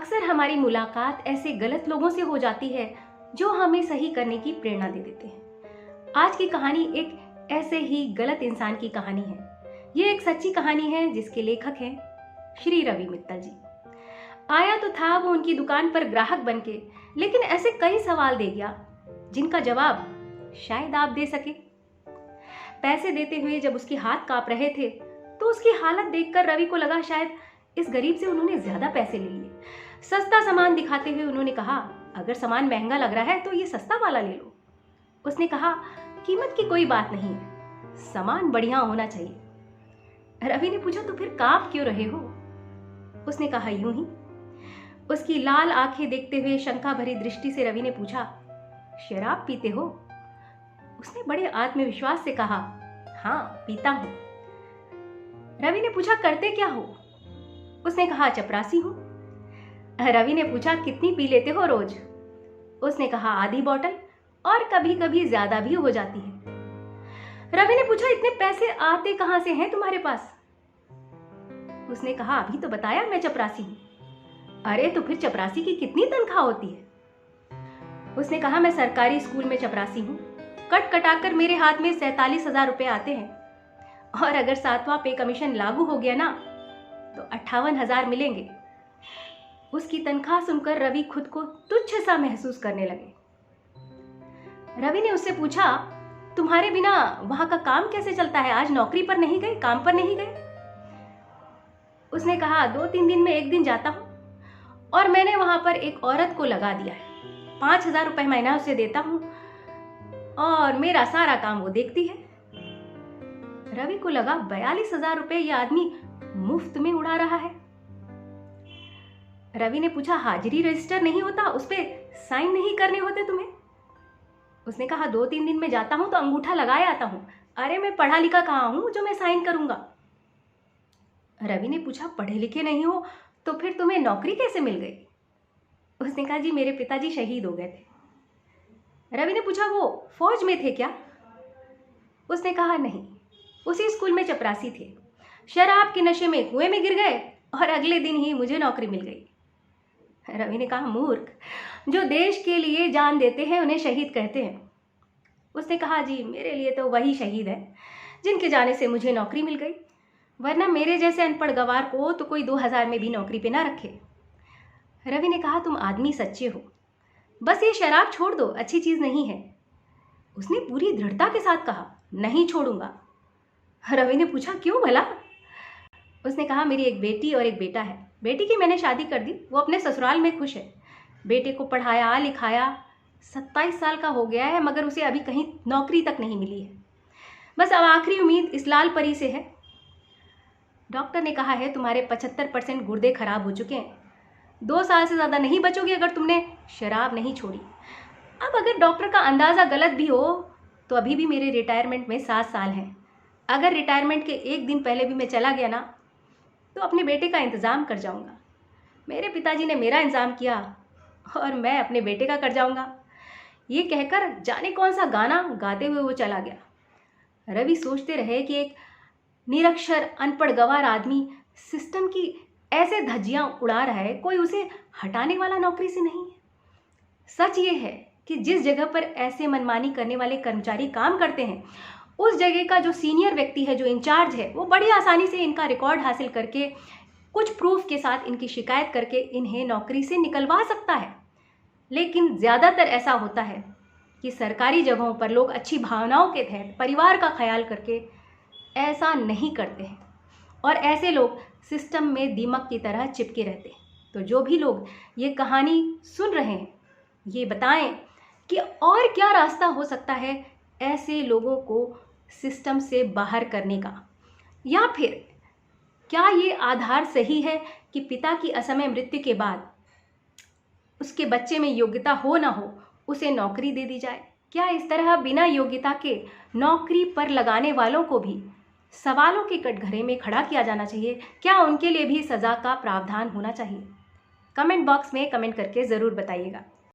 अक्सर हमारी मुलाकात ऐसे गलत लोगों से हो जाती है जो हमें सही करने की प्रेरणा दे देते हैं। आज की कहानी एक ऐसे ही गलत इंसान की कहानी है। ये एक सच्ची कहानी है जिसके लेखक हैं श्री रवि मित्तल जी। आया तो था वो उनकी दुकान पर ग्राहक बनके, लेकिन ऐसे कई सवाल दे गया जिनका जवाब शायद आप दे सके। पैसे देते हुए जब उसके हाथ कांप रहे थे तो उसकी हालत देखकर रवि को लगा शायद इस गरीब से उन्होंने ज्यादा पैसे ले लिए। सस्ता सामान दिखाते हुए उन्होंने कहा, अगर सामान महंगा लग रहा है तो ये सस्ता वाला ले लो। उसने कहा, कीमत की कोई बात नहीं है, सामान बढ़िया होना चाहिए। रवि ने पूछा, तो फिर कांप क्यों रहे हो? उसने कहा, यूं ही। उसकी लाल आंखें देखते हुए शंका भरी दृष्टि से रवि ने पूछा, शराब पीते हो? उसने बड़े आत्मविश्वास से कहा, हाँ पीता हूं। रवि ने पूछा, करते क्या हो? उसने कहा, चपरासी हूं। रवि ने पूछा, कितनी पी लेते हो रोज? उसने कहा, आधी बोतल, और कभी कभी ज्यादा भी हो जाती है। रवि ने पूछा, इतने पैसे आते कहां से हैं तुम्हारे पास? उसने कहा, अभी तो बताया मैं चपरासी हूं। अरे तो फिर चपरासी की कितनी तनख्वाह होती है? उसने कहा, मैं सरकारी स्कूल में चपरासी हूं, कट कटाकर मेरे हाथ में 47,000 रुपए आते हैं, और अगर 7वां पे कमीशन लागू हो गया ना तो 58,000 मिलेंगे। उसकी तनख्वाह सुनकर रवि खुद को तुच्छ सा महसूस करने लगे। रवि ने उससे पूछा, तुम्हारे बिना वहां का काम कैसे चलता है? आज नौकरी पर नहीं गए, काम पर नहीं गए? उसने कहा, 2-3 दिन में एक दिन जाता हूं, और मैंने वहां पर एक औरत को लगा दिया है। 5,000 रुपए महीना उसे देता हूं और मेरा सारा काम वो देखती है। रवि को लगा 42,000 रुपए ये आदमी मुफ्त में उड़ा रहा है। रवि ने पूछा, हाजिरी रजिस्टर नहीं होता, उस पे साइन नहीं करने होते तुम्हें? उसने कहा, 2-3 दिन में जाता हूं तो अंगूठा लगाए आता हूं। अरे मैं पढ़ा लिखा कहां हूं जो मैं साइन करूंगा? रवि ने पूछा, पढ़े लिखे नहीं हो तो फिर तुम्हें नौकरी कैसे मिल गई? उसने कहा, जी मेरे पिताजी शहीद हो गए थे। रवि ने पूछा, वो फौज में थे क्या? उसने कहा, नहीं, उसी स्कूल में चपरासी थे। शराब के नशे में कुएं में गिर गए और अगले दिन ही मुझे नौकरी मिल गई। रवि ने कहा, मूर्ख, जो देश के लिए जान देते हैं उन्हें शहीद कहते हैं। उसने कहा, जी मेरे लिए तो वही शहीद है जिनके जाने से मुझे नौकरी मिल गई, वरना मेरे जैसे अनपढ़ गवार को तो कोई 2,000 में भी नौकरी पे ना रखे। रवि ने कहा, तुम आदमी सच्चे हो, बस ये शराब छोड़ दो, अच्छी चीज नहीं है। उसने पूरी दृढ़ता के साथ कहा, नहीं छोड़ूंगा। रवि ने पूछा, क्यों भला? उसने कहा, मेरी एक बेटी और एक बेटा है। बेटी की मैंने शादी कर दी, वो अपने ससुराल में खुश है। बेटे को पढ़ाया लिखाया, 27 साल का हो गया है, मगर उसे अभी कहीं नौकरी तक नहीं मिली है। बस अब आखिरी उम्मीद इस लाल परी से है। डॉक्टर ने कहा है तुम्हारे 75% गुर्दे खराब हो चुके हैं, 2 साल से ज़्यादा नहीं बचोगे अगर तुमने शराब नहीं छोड़ी। अब अगर डॉक्टर का अंदाज़ा गलत भी हो तो अभी भी मेरे रिटायरमेंट में 7 साल हैं। अगर रिटायरमेंट के एक दिन पहले भी मैं चला गया ना तो अपने बेटे का इंतज़ाम कर जाऊंगा। मेरे पिताजी ने मेरा इंतज़ाम किया और मैं अपने बेटे का कर जाऊंगा। ये कहकर जाने कौन सा गाना गाते हुए वो चला गया। रवि सोचते रहे कि एक निरक्षर अनपढ़ गवार आदमी सिस्टम की ऐसे धज्जियां उड़ा रहा है, कोई उसे हटाने वाला नौकरी से नहीं है। सच ये है कि जिस जगह पर ऐसे मनमानी करने वाले कर्मचारी काम करते हैं, उस जगह का जो सीनियर व्यक्ति है, जो इंचार्ज है, वो बड़ी आसानी से इनका रिकॉर्ड हासिल करके कुछ प्रूफ के साथ इनकी शिकायत करके इन्हें नौकरी से निकलवा सकता है। लेकिन ज़्यादातर ऐसा होता है कि सरकारी जगहों पर लोग अच्छी भावनाओं के तहत परिवार का ख्याल करके ऐसा नहीं करते हैं, और ऐसे लोग सिस्टम में दीमक की तरह चिपके रहते हैं। तो जो भी लोग ये कहानी सुन रहे हैं, ये बताएं कि और क्या रास्ता हो सकता है ऐसे लोगों को सिस्टम से बाहर करने का, या फिर क्या ये आधार सही है कि पिता की असमय मृत्यु के बाद उसके बच्चे में योग्यता हो ना हो उसे नौकरी दे दी जाए? क्या इस तरह बिना योग्यता के नौकरी पर लगाने वालों को भी सवालों के कटघरे में खड़ा किया जाना चाहिए? क्या उनके लिए भी सज़ा का प्रावधान होना चाहिए? कमेंट बॉक्स में कमेंट करके ज़रूर बताइएगा।